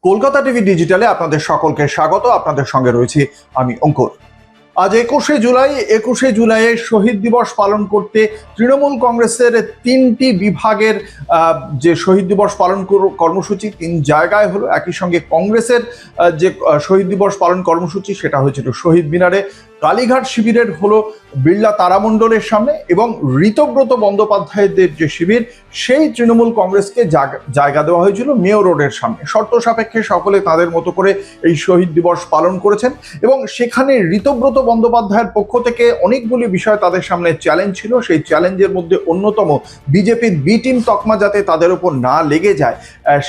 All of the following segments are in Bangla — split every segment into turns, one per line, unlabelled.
কলকাতা টিভি ডিজিটালে আপনাদের সকলকে স্বাগত। আপনাদের সঙ্গে রয়েছি আমি অঙ্কুর। আজ 21শে জুলাইয়ে শহীদ দিবস পালন করতে তৃণমূল কংগ্রেসের তিনটি বিভাগের যে শহীদ দিবস পালন কর্মসূচি তিন জায়গায় হলো। একই সঙ্গে কংগ্রেসের যে শহীদ দিবস পালন কর্মসূচি সেটা হয়েছিল শহীদ মিনারে, কালীঘাট শিবিরের হলো বিড়লা তারামণ্ডলের সামনে, এবং ঋতব্রত বন্দ্যোপাধ্যায়দের যে শিবির সেই তৃণমূল কংগ্রেসকে জায়গা দেওয়া হয়েছিল মেয়র রোডের সামনে। শর্ত সাপেক্ষে সকলে তাদের মতো করে এই শহীদ দিবস পালন করেছেন এবং সেখানে ঋতব্রত বন্দ্যোপাধ্যায়ের পক্ষ থেকে অনেকগুলি বিষয় তাদের সামনে চ্যালেঞ্জ ছিল। সেই চ্যালেঞ্জের মধ্যে অন্যতম বিজেপির বি টিম তকমা যাতে তাদের উপর না লেগে যায়,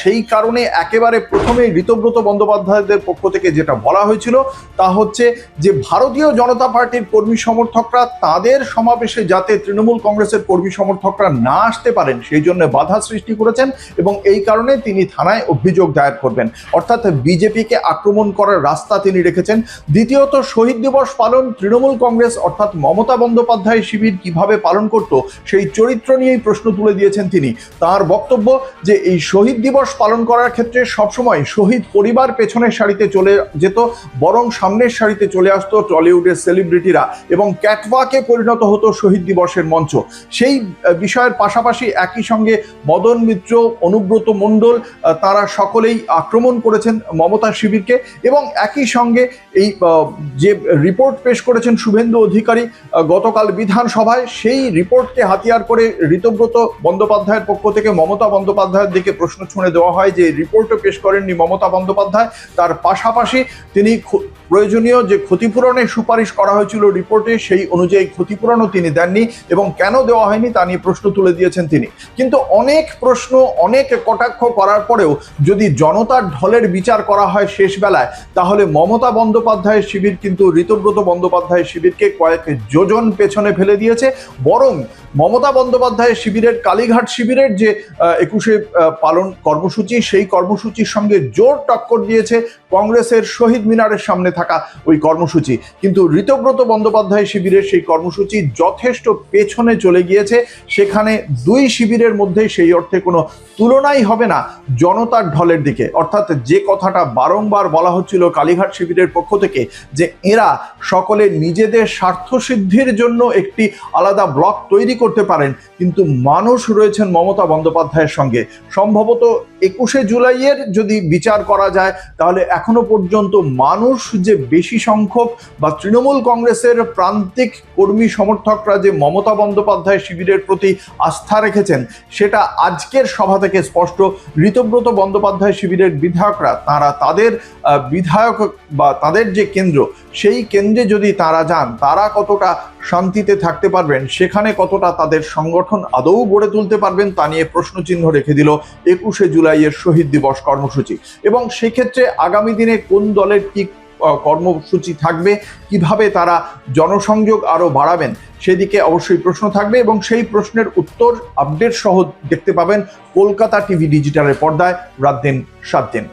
সেই কারণে একেবারে প্রথমেই ঋতব্রত বন্দ্যোপাধ্যায়দের পক্ষ থেকে যেটা বলা হয়েছিল তা হচ্ছে যে ভারতীয় জনতা পার্টির কর্মী সমর্থকরা তাদের সমাবেশে যাতে তৃণমূল কংগ্রেসের কর্মী সমর্থকরা না আসতে পারেন সেই জন্য বাধা সৃষ্টি করেছেন এবং এই কারণে তিনি থানায় অভিযোগ দায়ের করবেন, অর্থাৎ বিজেপিকে আক্রমণ করার রাস্তা তিনি রেখেছেন। দ্বিতীয়ত, শহীদ দিবস পালন তৃণমূল কংগ্রেস অর্থাৎ মমতা বন্দ্যোপাধ্যায় শিবির কিভাবে পালন করত সেই চরিত্র নিয়েই প্রশ্ন তুলে দিয়েছেন তিনি। তার বক্তব্য যে এই শহীদ দিবস পালন করার ক্ষেত্রে সবসময় শহীদ পরিবার পেছনের সারিতে চলে যেত, বরং সামনের সারিতে চলে আসতো টলিউডের সেলিব্রিটিরা এবং ক্যাটওয়াকে পরিণত হতো শহীদ দিবসের মঞ্চ। সেই বিষয়ের পাশাপাশি একই সঙ্গে মদন মিত্র, অনুব্রত মণ্ডল তারা সকলেই আক্রমণ করেছেন মমতা শিবিরকে এবং একই সঙ্গে এই যে রিপোর্ট পেশ করেছেন শুভেন্দু অধিকারী গতকাল বিধানসভায়, সেই রিপোর্টকে হাতিয়ার করে ঋতব্রত বন্দ্যোপাধ্যায়ের পক্ষ থেকে মমতা বন্দ্যোপাধ্যায়ের দিকে প্রশ্ন ছুঁড়ে দেওয়া হয় যে রিপোর্টও পেশ করেননি মমতা বন্দ্যোপাধ্যায়, তার পাশাপাশি তিনি প্রয়োজনীয় যে ক্ষতিপূরণের সুপারিশ করা হয়েছিল রিপোর্টে সেই অনুযায়ী ক্ষতিপূরণও তিনি দেননি এবং কেন দেওয়া হয়নি তা নিয়ে প্রশ্ন তুলে দিয়েছেন তিনি। কিন্তু অনেক প্রশ্ন, অনেক কটাক্ষ করার পরেও যদি জনতার ঢলের বিচার করা হয় শেষ বেলায়, তাহলে মমতা বন্দ্যোপাধ্যায়ের শিবির কিন্তু ঋতব্রত বন্দ্যোপাধ্যায়ের শিবিরকে কয়েক যোজন পেছনে ফেলে দিয়েছে। বরং মমতা বন্দ্যোপাধ্যায়ের শিবিরের কালীঘাট শিবিরের যে 21শে পালন কর্মসূচি সেই কর্মসূচির সঙ্গে জোর টক্কর দিয়েছে কংগ্রেসের শহীদ মিনারের সামনে থাকা ওই কর্মসূচি। কিন্তু ঋতব্রত বন্দ্যোপাধ্যায় শিবিরের সেই কর্মসূচি যথেষ্ট পেছনে চলে গিয়েছে। সেখানে দুই শিবিরের মধ্যে সেই অর্থে কোনো তুলনাই হবে না জনতার ঢলের দিকে। অর্থাৎ যে কথাটা বারংবার বলা হচ্ছিল কালীঘাট শিবিরের পক্ষ থেকে যে এরা সকলে নিজেদের স্বার্থসিদ্ধির জন্য একটি আলাদা ব্লক তৈরি করতে পারেন, কিন্তু মানুষ রয়েছেন মমতা বন্দ্যোপাধ্যায়ের সঙ্গে। সম্ভবত 21শে জুলাইয়ের যদি বিচার করা যায় তাহলে এখনো পর্যন্ত মানুষ যে বেশি সংখ্যক বা তৃণমূল কংগ্রেসের প্রান্তিক কর্মী সমর্থকরা যে মমতা বন্দ্যোপাধ্যায় শিবিরের প্রতি আস্থা রেখেছেন সেটা আজকের সভা থেকে স্পষ্ট। ঋতব্রত বন্দ্যোপাধ্যায় শিবিরের বিধায়করা তারা তাদের বিধায়ক বা তাদের যে কেন্দ্র সেই কেন্দ্রে যদি তারা যান, তারা কতটা শান্তিতে থাকতে পারবেন, সেখানে কতটা তাদের সংগঠন আদৌ গড়ে তুলতে পারবেন তা নিয়ে প্রশ্নচিহ্ন রেখে দিল 21শে জুলাইয়ের শহীদ দিবস কর্মসূচি। এবং সেক্ষেত্রে আগামী দিনে কোন দলের কি কর্মসূচি থাকবে, কিভাবে তারা জনসংযোগ আরো বাড়াবেন সেদিকে অবশ্যই প্রশ্ন থাকবে এবং সেই প্রশ্নের উত্তর আপডেট সহ দেখতে পাবেন কলকাতা টিভি ডিজিটালের পর্দায় রাত দিন 7 দিন।